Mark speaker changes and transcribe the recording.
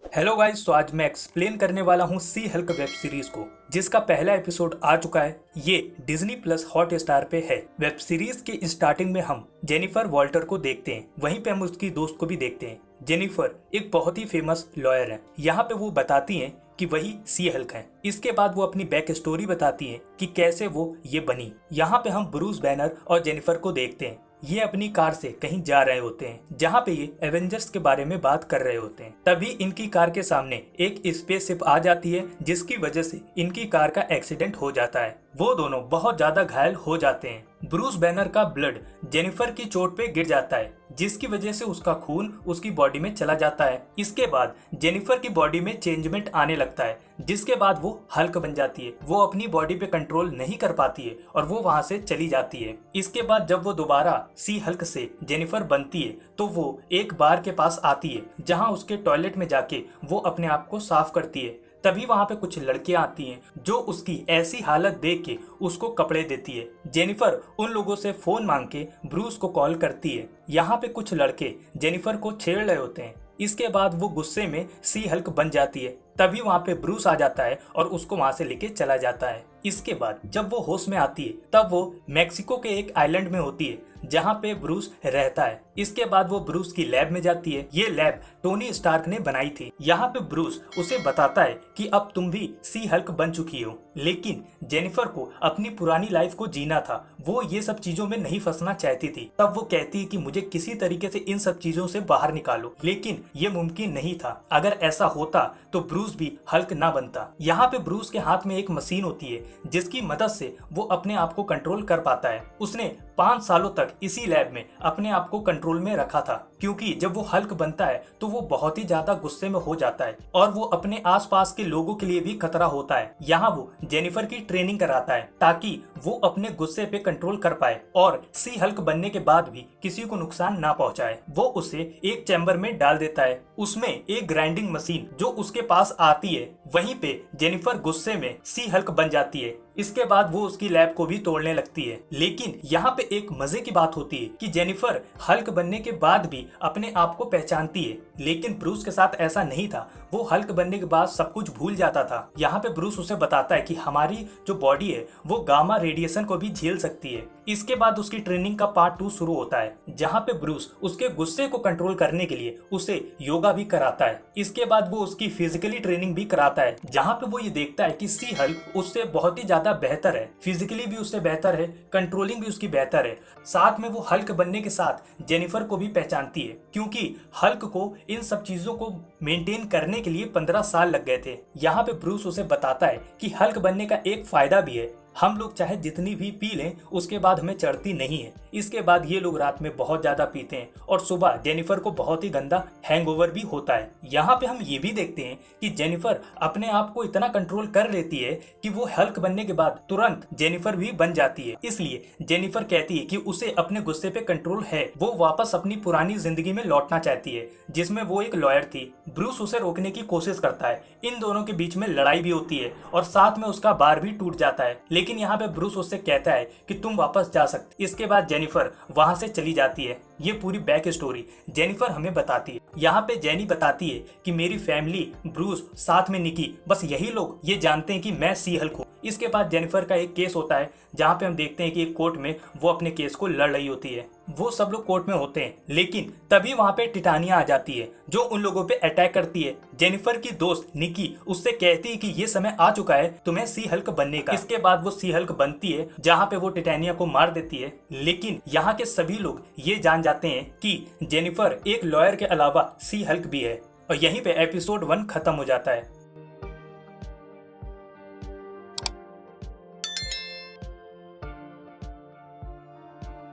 Speaker 1: Hello guys, तो आज मैं एक्सप्लेन करने वाला हूँ सी हल्क वेब सीरीज को, जिसका पहला एपिसोड आ चुका है। ये डिज्नी प्लस हॉट स्टार पे है। वेब सीरीज के स्टार्टिंग में हम जेनिफर वॉल्टर को देखते हैं, वहीं पे हम उसकी दोस्त को भी देखते हैं। जेनिफर एक बहुत ही फेमस लॉयर है। यहाँ पे वो बताती हैं कि वही सी हल्क हैं। इसके बाद वो अपनी बैक स्टोरी बताती हैं कि कैसे वो ये बनी। यहाँ पे हम ब्रूस बैनर और जेनिफर को देखते हैं। ये अपनी कार से कहीं जा रहे होते हैं, जहाँ पे ये एवेंजर्स के बारे में बात कर रहे होते हैं। तभी इनकी कार के सामने एक स्पेसशिप आ जाती है, जिसकी वजह से इनकी कार का एक्सीडेंट हो जाता है। वो दोनों बहुत ज्यादा घायल हो जाते हैं। ब्रूस बैनर का ब्लड जेनिफर की चोट पे गिर जाता है, जिसकी वजह से उसका खून उसकी बॉडी में चला जाता है। इसके बाद जेनिफर की बॉडी में चेंजमेंट आने लगता है, जिसके बाद वो हल्क बन जाती है। वो अपनी बॉडी पे कंट्रोल नहीं कर पाती है और वो वहां से चली जाती है। इसके बाद जब वो दोबारा सी हल्क से जेनिफर बनती है, तो वो एक बार के पास आती है, जहां उसके टॉयलेट में जाके वो अपने आप को साफ करती है। तभी वहां पे कुछ लड़कियां आती हैं, जो उसकी ऐसी हालत देख के उसको कपड़े देती है। जेनिफर उन लोगों से फोन मांग के ब्रूस को कॉल करती है। यहाँ पे कुछ लड़के जेनिफर को छेड़ रहे होते हैं। इसके बाद वो गुस्से में सी हल्क बन जाती है। तभी वहां पे ब्रूस आ जाता है और उसको वहां से लेके चला जाता है। इसके बाद जब वो होश में आती है, तब वो मेक्सिको के एक आइलैंड में होती है, जहाँ पे ब्रूस रहता है। इसके बाद वो ब्रूस की लैब में जाती है। ये लैब टोनी स्टार्क ने बनाई थी। यहाँ पे ब्रूस उसे बताता है कि अब तुम भी सी हल्क बन चुकी हो, लेकिन जेनिफर को अपनी पुरानी लाइफ को जीना था। वो ये सब चीजों में नहीं फंसना चाहती थी। तब वो कहती है कि मुझे किसी तरीके से इन सब चीजों से बाहर निकालो, लेकिन ये मुमकिन नहीं था। अगर ऐसा होता तो ब्रूस भी हल्क ना बनता। यहाँ पे ब्रूस के हाथ में एक मशीन होती है, जिसकी मदद से वो अपने आप को कंट्रोल कर पाता है। उसने 5 सालों तक इसी लैब में अपने आप को कंट्रोल में रखा था, क्योंकि जब वो हल्क बनता है तो वो बहुत ही ज्यादा गुस्से में हो जाता है और वो अपने आसपास के लोगों के लिए भी खतरा होता है। यहाँ वो जेनिफर की ट्रेनिंग कराता है, ताकि वो अपने गुस्से पे कंट्रोल कर पाए और सी हल्क बनने के बाद भी किसी को नुकसान ना पहुंचाए। वो उसे एक चैम्बर में डाल देता है। उसमें एक ग्राइंडिंग मशीन जो उसके पास आती है। वहीं पे जेनिफर गुस्से में सी हल्क बन जाती है। इसके बाद वो उसकी लैब को भी तोड़ने लगती है। लेकिन यहाँ पे एक मजे की बात होती है कि जेनिफर हल्क बनने के बाद भी अपने आप को पहचानती है। लेकिन ब्रूस के साथ ऐसा नहीं था। वो हल्क बनने के बाद सब कुछ भूल जाता था। यहाँ पे ब्रूस उसे बताता है कि हमारी जो बॉडी है वो गामा रेडिएशन को भी झेल सकती है। इसके बाद उसकी ट्रेनिंग का पार्ट 2 शुरू होता है, जहाँ पे ब्रूस उसके गुस्से को कंट्रोल करने के लिए उसे योगा भी कराता है। इसके बाद वो उसकी फिजिकली ट्रेनिंग भी कराता है, जहाँ पे वो ये देखता है कि सी हल्क उससे बहुत ही ज्यादा बेहतर है। फिजिकली भी उससे बेहतर है, कंट्रोलिंग भी उसकी बेहतर है। साथ में वो हल्क बनने के साथ जेनिफर को भी पहचानती है, क्योंकि हल्क को इन सब चीजों को मेंटेन करने के लिए 15 साल लग गए थे। यहाँ पे ब्रूस उसे बताता है कि हल्क बनने का एक फायदा भी है, हम लोग चाहे जितनी भी पी लें उसके बाद हमें चढ़ती नहीं है। इसके बाद ये लोग रात में बहुत ज्यादा पीते हैं और सुबह जेनिफर को बहुत ही गंदा हैंगओवर भी होता है। यहाँ पे हम ये भी देखते हैं कि जेनिफर अपने आप को इतना कंट्रोल कर लेती है कि वो हल्क बनने के बाद तुरंत जेनिफर भी बन जाती है। इसलिए जेनिफर कहती है कि उसे अपने गुस्से पे कंट्रोल है। वो वापस अपनी पुरानी जिंदगी में लौटना चाहती है, जिसमें वो एक लॉयर थी। ब्रूस उसे रोकने की कोशिश करता है। इन दोनों के बीच में लड़ाई भी होती है और साथ में उसका बार भी टूट जाता है। लेकिन यहाँ पे ब्रूस उससे कहता है कि तुम वापस जा सकते। इसके बाद जेनिफर वहां से चली जाती है। ये पूरी बैक स्टोरी जेनिफर हमें बताती है। यहाँ पे जेनी बताती है कि मेरी फैमिली, ब्रूस, साथ में निकी, बस यही लोग ये जानते हैं कि मैं सी हल्क हूँ। इसके बाद जेनिफर का एक केस होता है, जहाँ पे हम देखते हैं कि एक कोर्ट में वो अपने केस को लड़ रही होती है। वो सब लोग कोर्ट में होते हैं, लेकिन तभी वहां पे टिटानिया आ जाती है, जो उन लोगों पे अटैक करती है। जेनिफर की दोस्त निकी उससे कहती है कि ये समय आ चुका है तुम्हें सी हल्क बनने का। इसके बाद वो सी हल्क बनती है, जहाँ पे वो टिटानिया को मार देती है। लेकिन यहाँ के सभी लोग ये जान जाते हैं कि जेनिफर एक लॉयर के अलावा सी हल्क भी है। और यहीं पे एपिसोड 1 खत्म हो जाता है।